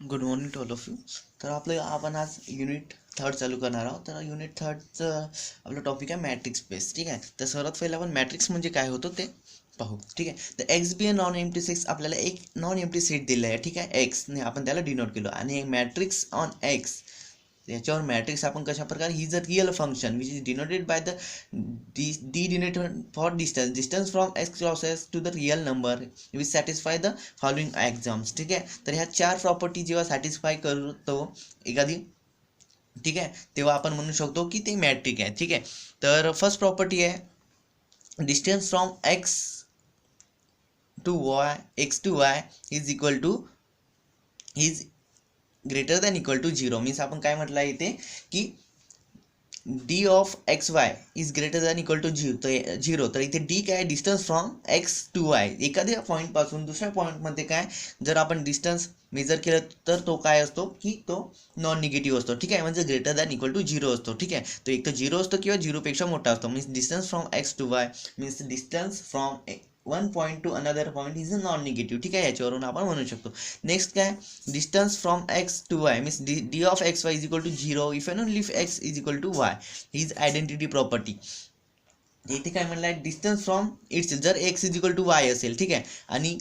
Good morning to all of you. तर आपण आज युनिट थर्ड चालू करणार आहोत. तर युनिट थर्डचं आपलं टॉपिक आहे मॅट्रिक्स स्पेस. ठीक आहे. तर सर्वात पहिले आपण मॅट्रिक्स म्हणजे काय होतं ते पाहू. ठीक आहे. तर एक्स बी नॉन एम्प्टी सेट्स आपल्याला एक नॉन एम्प्टी सेट दिला आहे. ठीक आहे. एक्सने आपण त्याला डिनोट केलो आणि मॅट्रिक्स ऑन एक्स याच्यावर मॅट्रिक्स आपण कशा प्रकारे ही जर real function which is denoted by the D denoted for distance from x cross x to the real number which satisfy the following exams. ठीक आहे. तर ह्या चार प्रॉपर्टी जेव्हा सॅटिस्फाय करतो एखादी, ठीक आहे, तेव्हा आपण म्हणू शकतो की ते मॅट्रिक आहे. ठीक आहे. तर फर्स्ट प्रॉपर्टी आहे distance from x to Y X to Y is equal to is greater than equal to zero. Means आपण काय म्हटलं आहे इथे की D of X Y is greater than equal to zero. तर इथे डी काय distance from x to Y, एखाद्या पॉईंटपासून दुसऱ्या पॉईंटमध्ये काय जर आपण डिस्टन्स मेजर केलं तर तो काय असतो की तो नॉन निगेटिव्ह असतो. ठीक आहे. म्हणजे greater than equal to zero असतो. ठीक आहे. तो एक तर झिरो असतो किंवा झिरोपेक्षा मोठा असतो. Means distance from x to Y means distance from one point to another point is non negative. ठीक आहे. याच्यावरून आपण म्हणू शकतो. नेक्स्ट काय distance from x to Y means D of X Y is equal to zero if and only if X is equal to Y. He's identity property. इथे काय म्हणलं आहे डिस्टन्स फ्रॉम इट्स जर x is equal to Y असेल. ठीक आहे. आणि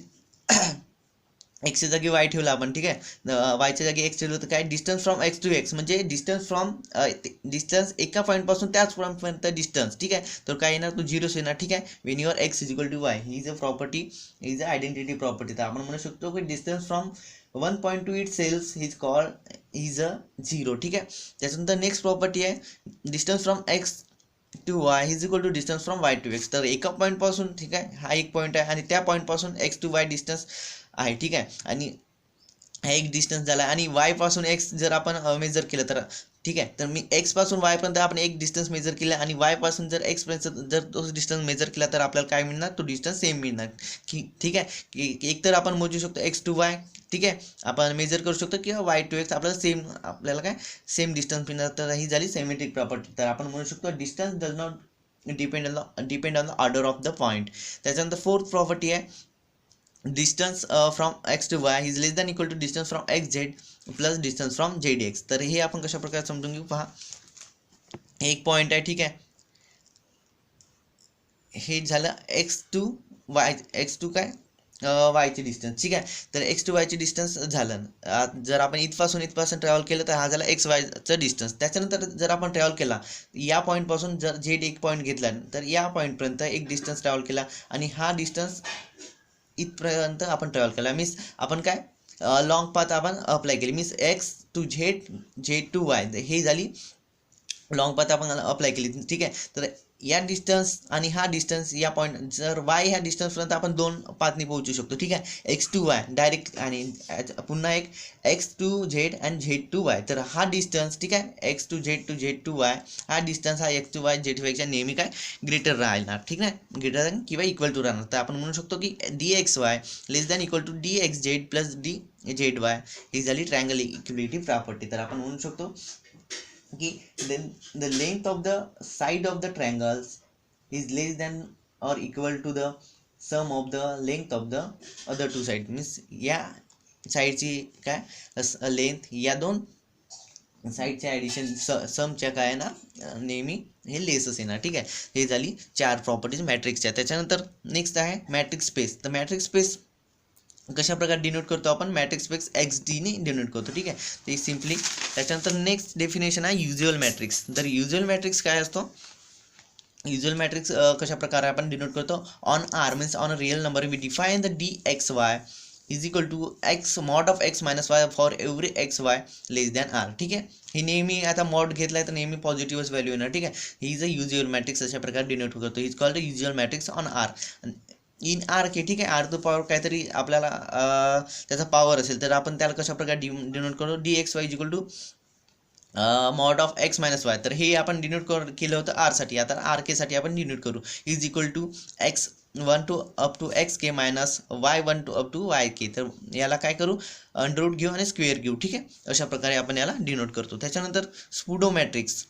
एक्सच्या जागी वाय ठेवला आपण. ठीक आहे. वायच्या जागी एक्स ठेवलं तर काय distance from x to X म्हणजे डिस्टन्स फ्रॉम डिस्टन्स एका पॉईंटपासून त्याच पॉईंटपर्यंत डिस्टन्स. ठीक आहे. तर काय येणार तो झिरोच येणार. ठीक आहे. When your X is equal to Y ही is a property is a identity property. तर आपण म्हणू शकतो की distance from one point to itself is called is a zero. ठीक आहे. त्याच्यानंतर नेक्स्ट प्रॉपर्टी आहे distance from x to Y is equal to distance from Y to X. तर एका पॉईंटपासून, ठीक आहे, हा एक पॉईंट आहे आणि त्या पॉईंटपासून एक्स टू वाय डिस्टन्स आहे. ठीक आहे. आणि हा एक डिस्टन्स झाला आणि वाय पासून एक्स जर आपण मेजर केलं तर, ठीक आहे, तर मी एक्स पासून वाय पर्यंत आपण एक डिस्टन्स मेजर केला आणि वाय पासून जर एक्स पर्यंत जर तो डिस्टन्स मेजर केला तर आपल्याला काय मिळणार तो डिस्टन्स सेम मिळणार. की ठीक आहे. की एक तर आपण मोजू शकतो एक्स टू वाय. ठीक आहे. आपण मेजर करू शकतो किंवा वाय टू एक्स आपल्याला सेम आपल्याला काय सेम डिस्टन्स मिळणार. तर ही झाली सिमेट्रिक प्रॉपर्टी. तर आपण म्हणू शकतो distance does not depend on the order of the point. त्याच्यानंतर फोर्थ प्रॉपर्टी आहे distance from x to Y is less than equal to distance from X Z plus distance from Z X. तर हे आपण कशा प्रकारे समजून घेऊ पहा. हे एक पॉईंट आहे. ठीक आहे. हे झालं X to Y X to काय वायचे डिस्टन्स. ठीक आहे. तर एक्स टू वायचे डिस्टन्स झालं. जर आपण इथपासून ट्रॅव्हल केलं तर हा झाला एक्स वायचं डिस्टन्स. त्याच्यानंतर जर आपण ट्रॅव्हल केला या पॉईंटपासून जर झेड एक पॉईंट घेतला तर या पॉईंटपर्यंत एक डिस्टन्स ट्रॅव्हल केला आणि हा डिस्टन्स इथपर्यंत आपण ट्रॅव्हल केला. मीन्स आपण काय लॉंग पाथ आपण अप्लाय केली. Means X to Z to Y हे झाली लॉंग पाथ आपण अप्लाय केली. ठीक आहे. तर या डिस्टन्स आणि हा डिस्टन्स या पॉईंट जर वाय ह्या डिस्टन्सपर्यंत आपण दोन पाथनी पोहोचू शकतो. ठीक आहे. एक्स टू वाय डायरेक्ट आणि पुन्हा एक एक्स टू झेड आणि झेड टू वाय. तर हा डिस्टन्स, ठीक आहे, x to Z to y हा डिस्टन्स हा एक्स टू वाय झेड वायच्या नेहमी काय ग्रेटर राहणार. ठीक आहे. ग्रेटर दॅन किंवा इक्वल टू राहणार. तर आपण म्हणू शकतो की D x Y less than equal to D x Z plus D Z y ही झाली ट्रायंगल इक्विलिटी प्रॉपर्टी. तर आपण म्हणू शकतो की the length of the side of the triangles is less than or equal to the sum of the length of the other two sides. Means या साईडची काय length या दोन साईडच्या ॲडिशन समच्या काय ना नेहमी हे लेसच येणार. ठीक आहे. हे झाली चार प्रॉपर्टीज मॅट्रिक्सच्या. त्याच्यानंतर नेक्स्ट आहे मॅट्रिक्स स्पेस. तर मॅट्रिक्स स्पेस कशा प्रकारे डिनोट करतो आपण मॅट्रिक्स स्पेस एक्स डीने डिनोट करतो. ठीक आहे. ते सिम्पली. त्याच्यानंतर नेक्स्ट डेफिनेशन आहे युज्युअल मॅट्रिक्स. तर युज्युअल मॅट्रिक्स काय असतो युज्युअल मॅट्रिक्स कशा प्रकारे आपण डिनोट करतो on R means on a real number we define the D x Y is equal to X mod of X minus Y for every X Y less than R. ठीक आहे. ही नेहमी आता mod घेतला आहे तर नेहमी पॉझिटिव्हच value येणार. ठीक आहे. ही इज अ युज्युअल मॅट्रिक्स अशा प्रकारे डिनोट करतो. Is called the usual matrix on R in R k. ठीक आहे. आर टू पॉवर काहीतरी आपल्याला त्याचा पॉवर असेल तर आपण त्याला कशा प्रकारे डिनोट करतो D x Y is equal to mod of X minus Y. तर हे आपण डिनोट केलं होतं आरसाठी. आता आर केसाठी आपण डिनोट करू is equal to x one two up to x k minus y one two up to y k. तर याला काय करू अंडररूट घेऊ आणि स्क्वेअर घेऊ. ठीक आहे. अशा प्रकारे आपण याला डिनोट करतो. त्याच्यानंतर स्पुडो मॅट्रिक्स.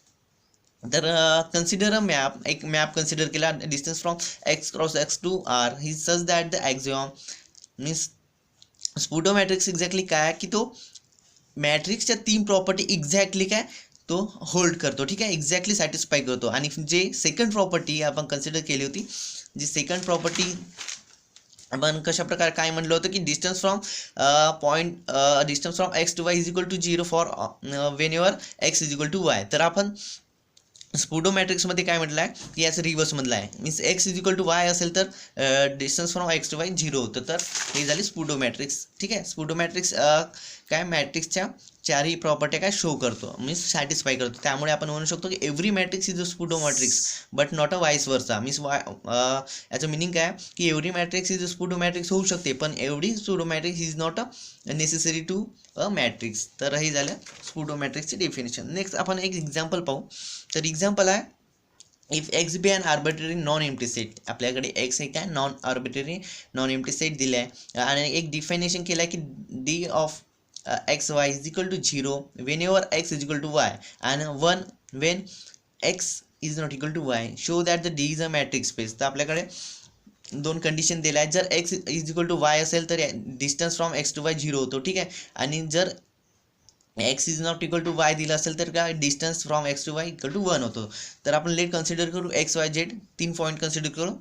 तर कन्सिडर अ मॅप. एक मॅप कन्सिडर केला distance from x cross x to R ही such that the axiom means pseudo matrix exactly काय की तो मॅट्रिक्सच्या 3 प्रॉपर्टी एक्झॅक्टली काय तो होल्ड करतो, ठीक आहे, एक्झॅक्टली सॅटिस्फाय करतो. आणि जे सेकंड प्रॉपर्टी आपण कन्सिडर केली होती, जी सेकंड प्रॉपर्टी आपण कशा प्रकारे काय म्हणलं होतं की distance from distance from x to Y is equal to 0 for when your X is equal to Y. तर आपण स्पुडो मॅट्रिक्समध्ये काय म्हटलं आहे की याचं रिव्हर्समधलं आहे, means X is equal to Y असेल तर distance from x to Y 0 होतं. तर हे झाली स्पुडो मॅट्रिक्स, ठीक आहे. स्पुडो मॅट्रिक्स काय मॅट्रिक्सच्या 4ही प्रॉपर्ट्या काय शो करतो, मीन्स सॅटिस्फाय करतो. त्यामुळे आपण म्हणू शकतो की every matrix is a pseudo matrix but not a vice versa. Means याचं मिनिंग काय की every matrix is a pseudo matrix होऊ शकते, पण every pseudo matrix is not a necessary to a matrix. तर हे झालं स्पुडो मॅट्रिक्सचे डेफिनेशन. नेक्स्ट आपण एक एक्झाम्पल पाहू. तर एक्झाम्पल आहे, if X be an arbitrary non empty set. आपल्याकडे एक्स एक काय non arbitrary non empty set दिला आहे आणि एक डिफायनेशन केलं आहे की D of X Y is equal to 0 when your X is equal to Y आणि 1 when x is not equal to Y. Show that the D is a matrix space. तर आपल्याकडे 2 कंडिशन दिल्या आहेत. जर x is equal to Y असेल तर distance from x to Y 0 होतो, ठीक आहे. आणि जर x is not equal to y दिलं असेल तर काय distance from x to Y equal to 1 होतो. तर आपण लेट कन्सिडर करू x y z 3 point consider करू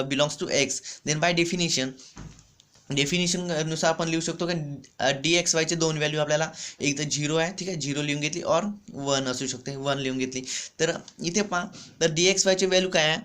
belongs to x. Then by डेफिनेशननुसार आपण लिहू शकतो की डी एक्स वायचे 2 व्हॅल्यू आपल्याला एक तर 0 आहे, ठीक आहे, 0 लिहून घेतली, और 1 असू शकते, 1 लिहून घेतली. तर इथे पहा, तर डी एक्स वायचे व्हॅल्यू काय आहे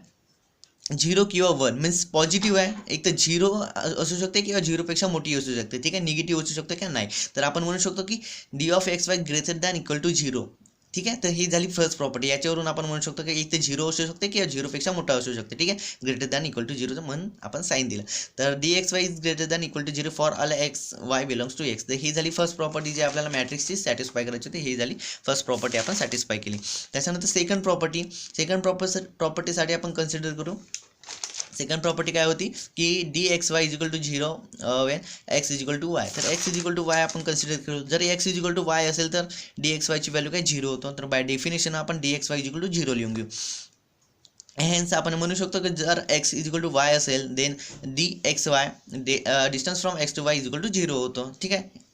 0 किंवा 1, मीन्स पॉझिटिव्ह आहे, एक तर 0 असू शकते किंवा 0पेक्षा मोठी असू शकते, ठीक आहे, निगेटिव्ह असू शकते किंवा नाही. तर आपण म्हणू शकतो की D of X Y greater than equal to 0, ठीक आहे. तर ही झाली फर्स्ट प्रॉपर्टी. याच्यावरून आपण म्हणू शकतो की एक तर 0 असू शकते किंवा 0पेक्षा मोठा असू शकते, ठीक आहे, ग्रेटर दॅन इक्वल टू 0 म्हणून आपण साईन दिलं. तर D x Y is greater than equal to 0 for all X Y belongs to X. तर ही झाली फर्स्ट प्रॉपर्टी जी आपल्याला मॅट्रिक्सची सॅटिस्फाय करायची होती. ही झाली फर्स्ट प्रॉपर्टी आपण सॅटिस्फाय केली. त्याच्यानंतर सेकंड प्रॉपर्टीसाठी आपण कन्सिडर करू. सेकंड प्रॉपर्टी काय होती की D x Y is equal to 0 when x is equal to Y. तर x is equal to y आपण कन्सिडर करू. जर x is equal to Y असेल तर डी एक्स वायची व्हॅल्यू काय 0 होतो. तर बाय डेफिनेशन आपण D x Y is equal to 0 लिहून घेऊ. हेन्स आपण म्हणू शकतो की जर x is equal to Y असेल then D x y distance from x to Y is equal to 0 होतो, ठीक आहे.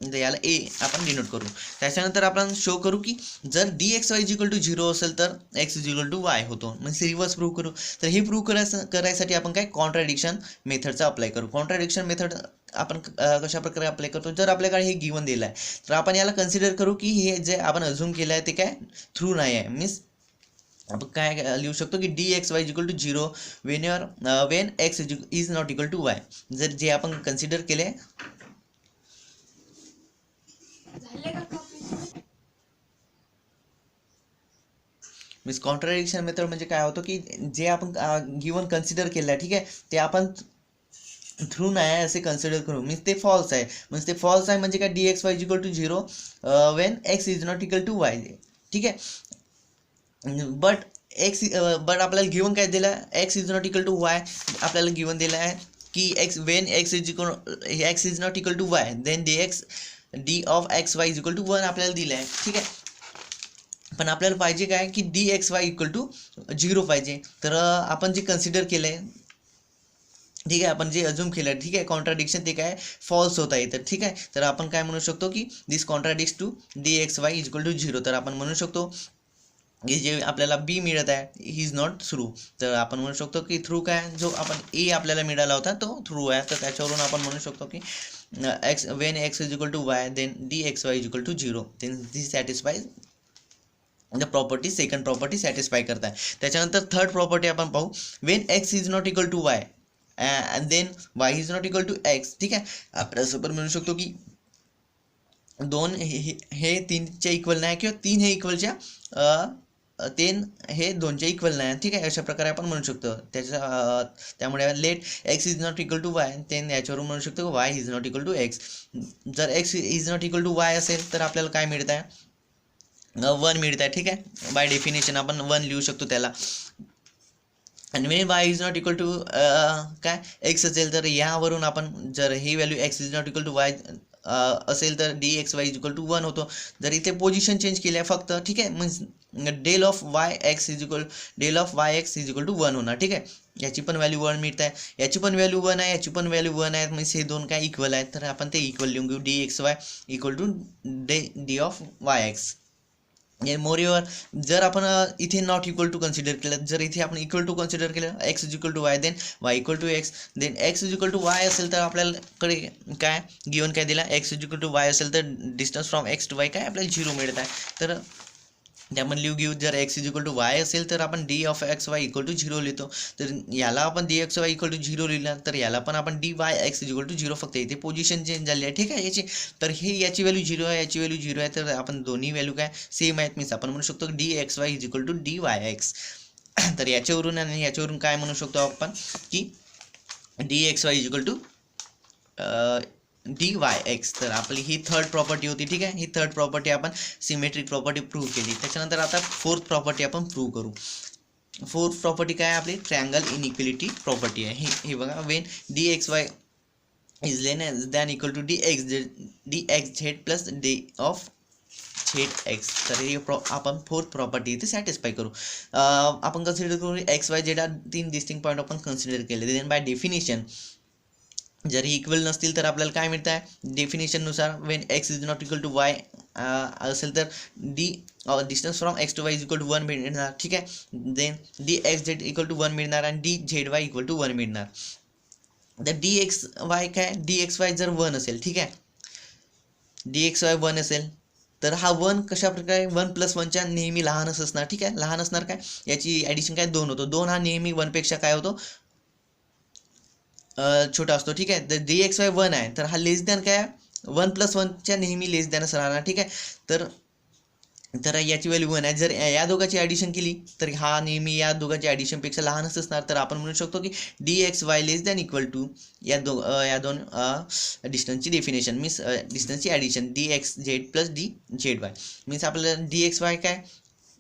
याला ए आपण डिनोट करू. त्याच्यानंतर आपण शो करू की जर D x Y is equal to 0 असेल तर x is equal to Y होतो, म्हणजे रिव्हर्स प्रूव्ह करू. तर हे प्रूव्ह करायसाठी आपण काय कॉन्ट्राडिक्शन मेथडचा अप्लाय करू. कॉन्ट्राडिक्शन मेथड आपण कशा प्रकारे अप्लाय करतो. जर आपल्याकडे हे गिवन दिलं आहे तर आपण याला कन्सिडर करू की हे जे आपण अझूम केलं आहे ते काय थ्रू नाही आहे, मीन्स आपण काय लिहू शकतो की D x Y is equal to 0 when x is not equal to Y. जर जे आपण कन्सिडर केले मीन्स कॉन्ट्राडिक्शन मेथड म्हणजे काय होतं की जे आपण गिवन कन्सिडर केलं आहे, ठीक आहे, ते आपण थ्रू नाही आहे असे कन्सिडर करू, मीन्स ते फॉल्स आहे. मीन्स ते फॉल्स आहे म्हणजे काय D x Y is equal to 0 when x is not equal to Y, ठीक आहे. बट आपल्याला गिवन काय दिलं आहे X is not equal to Y. आपल्याला गिवन दिलं आहे की X is not equal to Y then D of X Y is equal to 1 आपल्याला दिलं आहे, ठीक आहे. पण आपल्याला पाहिजे काय की D x Y equal to 0 पाहिजे. तर आपण जे कन्सिडर केलं आहे, ठीक आहे, आपण जे अझूम केलं आहे, ठीक आहे, कॉन्ट्राडिक्शन ते काय फॉल्स होत आहे. तर ठीक आहे, तर आपण काय म्हणू शकतो की this contradicts to D x Y is equal to 0. तर आपण म्हणू शकतो की जे आपल्याला बी मिळत आहे ही इज नॉट थ्रू. तर आपण म्हणू शकतो की थ्रू काय जो आपण ए आपल्याला मिळाला होता तो थ्रू आहे. तर त्याच्यावरून आपण म्हणू शकतो की X when x is equal to Y then D x Y is equal to 0 then this satisfies the property. Second property satisfy करत आहे. त्याच्यानंतर थर्ड प्रॉपर्टी आपण पाहू. When x is not equal to Y and then Y is not equal to X, ठीक आहे. आपल्यासोबत म्हणू शकतो की 2 हे 3च्या इक्वल नाही किंवा 3 हे इक्वलच्या 3 हे 2च्या इक्वल नाही, ठीक आहे, अशा प्रकारे आपण म्हणू शकतो. त्यामुळे let x is not equal to Y then याच्यावरून म्हणू शकतो की y is not equal to x. जर x is not equal to Y असेल तर आपल्याला काय मिळत आहे 1 मिळत आहे, ठीक आहे. बाय डेफिनेशन आपण 1 लिहू शकतो त्याला. आणि when y is not equal to काय एक्स असेल तर यावरून आपण जर ही value x is not equal to Y असेल तर D x Y is equal to 1 होतो. जर इथे पोझिशन चेंज केली आहे फक्त, ठीक आहे, means del of Y X is equal to 1 होणार, ठीक आहे. याची पण व्हॅल्यू 1 मिळत आहे, याची पण व्हॅल्यू 1 आहे, याची पण व्हॅल्यू 1 आहे, म्हणजे हे दोन काय इक्वल आहेत, तर आपण ते इक्वल लिहून घेऊ d x Y equal to D of Y x. More जर आपण इथे नॉट इक्वल टू कन्सिडर केलं, जर इथे आपण इक्वल टू कन्सिडर केलं X is equal to Y, then Y equal to x, then X is equal to Y असेल तर आपल्याकडे काय गिवन काय दिला, X is equal to Y असेल तर distance from x to Y काय आपल्याला 0 मिळत आहे. तर त्यामध्ये लिहू घेऊ, जर x is equal to Y असेल तर आपण D of X Y equal to 0 लिहितो. तर याला आपण D x Y equal to 0 लिहिला, तर याला पण आपण D Y X is equal to 0, फक्त इथे पोझिशन चेंज झाली आहे, ठीक आहे याची. तर हे याची व्हॅल्यू 0 आहे, याची व्हॅल्यू 0 आहे, तर आपण दोन्ही व्हॅल्यू काय सेम आहेत, मीन्स आपण म्हणू शकतो D x Y is equal to D Y X. तर याच्यावरून आणि याच्यावरून काय म्हणू शकतो आपण की D x Y is equal to D Y X. तर आपली ही थर्ड प्रॉपर्टी होती, ठीक आहे. ही थर्ड प्रॉपर्टी आपण सिमेट्रिक प्रॉपर्टी प्रूव्ह केली. त्याच्यानंतर आता फोर्थ प्रॉपर्टी आपण प्रूव्ह करू. फोर्थ प्रॉपर्टी काय आपली ट्रायंगल इनइक्वलिटी प्रॉपर्टी आहे. हे बघा, when D x Y is less than equal to D x Z plus D of Z X. तर हे आपण फोर्थ प्रॉपर्टी इथे सॅटिस्फाय करू. आपण कन्सिडर करू एक्स वाय झेड हा 3 डिस्टिंक्ट पॉईंट आपण कन्सिडर केले. देन बाय डेफिनेशन जर इक्वल नसतील तर आपल्याला काय मिळतं आहे, डेफिनेशननुसार when x is not equal to Y असेल तर d distance from x to Y is equal to 1 मिळणार, ठीक आहे. Then D x Z equal to 1 मिळणार आणि d Z Y equal to 1 मिळणार. तर डी एक्स वाय काय, डी एक्स वाय जर 1 असेल, ठीक आहे, डी एक्स वाय 1 असेल तर हा 1 कशा प्रकारे 1 + 1च्या नेहमी लहानच असणार, ठीक आहे. लहान असणार काय, याची ॲडिशन काय 2 होतो, 2 हा नेहमी 1 पेक्षा काय होतो छोटा असतो, ठीक आहे. तर डी एक्स वाय 1 आहे तर हा लेस दॅन काय 1 + 1च्या नेहमी लेस दॅनच राहणार, ठीक आहे. तर याची व्हॅल्यू 1 आहे. जर या दोघांची ॲडिशन केली तर हा नेहमी या दोघांची ॲडिशनपेक्षा लहानच असणार. तर आपण म्हणू शकतो की D x Y less than equal to या दोन डिस्टन्सची डेफिनेशन मीन्स डिस्टन्सची addition d x Z plus D Z Y means आपल्याला डी एक्स वाय काय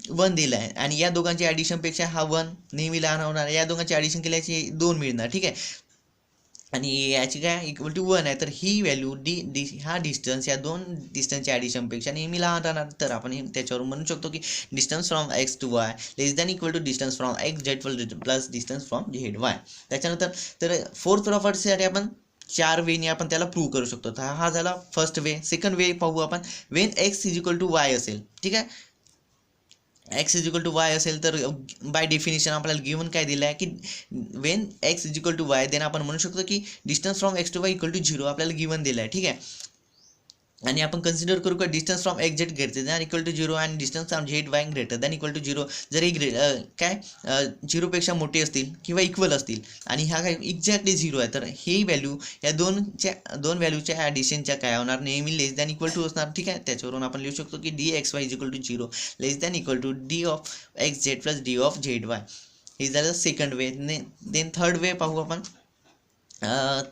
1 दिलं आहे आणि या दोघांची ॲडिशनपेक्षा हा 1 नेहमी लहान होणार. या दोघांची ॲडिशन केल्याची 2 मिळणार, ठीक आहे. आणि याची काय इक्वल टू 1 आहे. तर ही व्हॅल्यू हा डिस्टन्स या दोन डिस्टन्सच्या ॲडिशनपेक्षा नेहमी लहान राहणार. तर आपण त्याच्यावरून म्हणू शकतो की distance from x to Y less than equal to distance from X Z plus distance from Z Y. त्याच्यानंतर तर फोर्थ प्रॉपर्टीसाठी आपण 4 वेने आपण त्याला प्रूव्ह करू शकतो. तर हा झाला फर्स्ट वे. सेकंड वे पाहू आपण, when x is equal to Y असेल, ठीक आहे, X is equal to Y असेल तर बाय डेफिनेशन आपल्याला गिवन काय दिलं आहे की when x is equal to Y then आपण म्हणू शकतो की distance from x to Y equal to 0 आपल्याला गिवन दिलं आहे, ठीक आहे. आणि आपण कन्सिडर करू का distance from X Z greater than equal to 0 आणि distance from Z Y greater than equal to 0. जर ही काय 0पेक्षा मोठे असतील किंवा इक्वल असतील आणि ह्या काय एक्झॅक्टली 0 आहे तर ही व्हॅल्यू या दोन व्हॅल्यूच्या ॲडिशनच्या काय होणार नेहमी लेस दॅन इक्वल टू असणार, ठीक आहे. त्याच्यावरून आपण लिहू शकतो की D x Y is equal to 0 less than equal to D of X Z plus D of Z Y. हे झालं second way. Then third way पाहू आपण.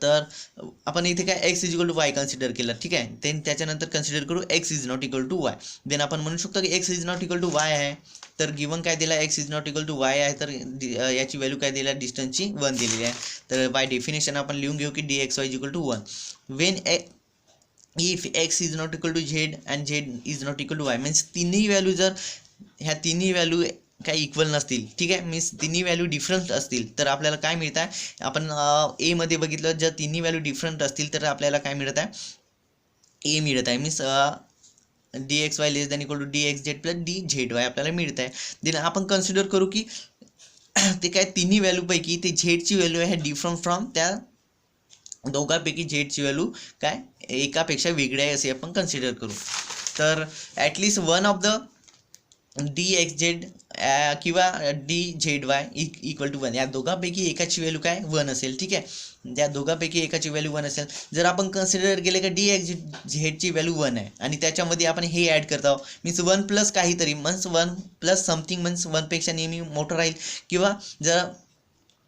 तर आपण इथे काय X is equal to Y consider केलं, ठीक आहे. देन त्याच्यानंतर कन्सिडर करू X is not equal to Y. Then आपण म्हणू शकतो की X is not equal to Y आहे तर गिवन काय दिला X is not equal to Y आहे तर याची व्हॅल्यू काय दिली डिस्टन्सची 1 दिलेली आहे. तर बाय डेफिनेशन आपण लिहून घेऊ की D x Y is equal to 1 when if X is not equal to Z and Z is not equal to Y means तिन्ही व्हॅल्यू जर ह्या तिन्ही व्हॅल्यू काही इक्वल नसतील, ठीक आहे, मीन्स तिन्ही व्हॅल्यू डिफरंट असतील तर आपल्याला काय मिळत आहे, आपण एमध्ये बघितलं जर तिन्ही व्हॅल्यू डिफरंट असतील तर आपल्याला काय मिळत आहे ए मिळत आहे means D x Y less than equal to D x Z plus D Z Y आपल्याला मिळत आहे. देन आपण कन्सिडर करू की ते काय तिन्ही व्हॅल्यूपैकी ते झेडची व्हॅल्यू आहे डिफरंट फ्रॉम त्या दोघांपैकी झेडची व्हॅल्यू काय एकापेक्षा वेगळी आहे असे आपण कन्सिडर करू. तर at least one of the D x z किंवा d Z Y equal to 1 या दोघांपैकी एकाची व्हॅल्यू काय 1 असेल, ठीक आहे. त्या दोघांपैकी एकाची व्हॅल्यू 1 असेल. जर आपण कन्सिडर केले का डी एक्स झेडची व्हॅल्यू 1 आहे आणि त्याच्यामध्ये आपण हे ॲड करत आहोत मीन्स 1 प्लस काहीतरी मीन्स 1 प्लस समथिंग मीन्स 1पेक्षा नेहमी मोठं राहील किंवा जर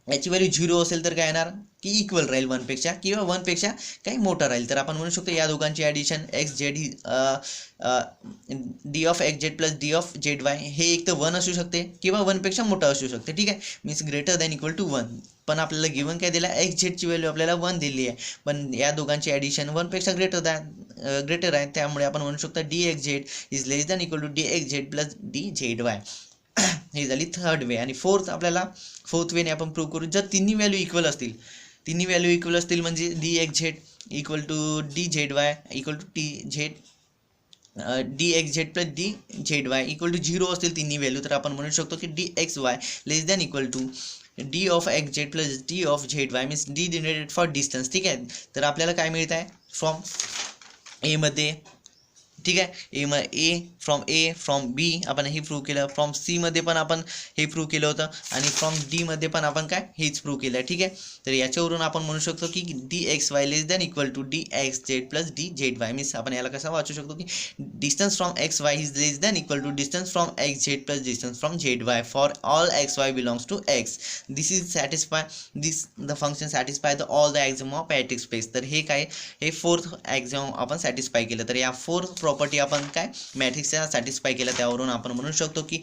याची व्हॅल्यू 0 असेल तर काय येणार की इक्वल राहील 1पेक्षा किंवा 1पेक्षा काही मोठा राहील. तर आपण म्हणू शकतो या दोघांची addition x Z he D of X Z plus D of Z Y हे एक तर 1 असू शकते किंवा 1पेक्षा मोठा असू शकते, ठीक आहे, means greater than equal to 1. पण आपल्याला गिवन काय दिला एक्स झेडची व्हॅल्यू आपल्याला 1 दिली आहे पण या दोघांची ॲडिशन 1पेक्षा ग्रेटर आहे त्यामुळे आपण म्हणू शकतो D x z is less than equal to D x Z plus D Z y. ही झाली थर्ड वे. आणि फोर्थ वेने आपण प्रूव्ह करू जर तिन्ही व्हॅल्यू इक्वल असतील म्हणजे D x Z equal to D Z Y equal to T Z D x Z plus D Z Y equal to 0 असतील तिन्ही व्हॅल्यू, तर आपण म्हणू शकतो की D x Y less than equal to D of X Z plus D of Z Y means D denoted for distance. ठीक आहे. तर आपल्याला काय मिळत आहे फ्रॉम एमध्ये, ठीक आहे, फ्रॉम बी आपण हे प्रूव्ह केलं, फ्रॉम सी मध्ये पण आपण हे प्रूव्ह केलं होतं आणि फ्रॉम डी मध्ये पण आपण काय हेच प्रूव्ह केलं. ठीक आहे. तर याच्यावरून आपण म्हणू शकतो की D x Y less than equal to D x Z plus D Z Y means आपण याला कसं वाचू शकतो की distance from X Y is less than equal to distance from X Z plus distance from Z Y for all X Y belongs to X. This is satisfy this the function satisfy the all the axiom of matrix space. तर हे काय हे fourth ॲक्झिम आपण satisfy केलं. तर या fourth property आपण काय मॅट्रिक्सच्या सॅटिस्फाय केलं, त्यावरून आपण म्हणू शकतो की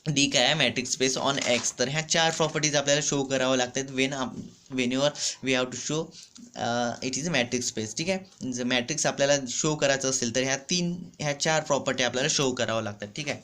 डी काय आहे मॅट्रिक्स स्पेस ऑन एक्स. तर ह्या 4 प्रॉपर्टीज आपल्याला शो करावं लागतात whenever we have to show it is matrix space. ठीक आहे. जर मॅट्रिक्स आपल्याला शो करायचं असेल तर ह्या 4 प्रॉपर्टी आपल्याला शो करावं लागतात. ठीक आहे.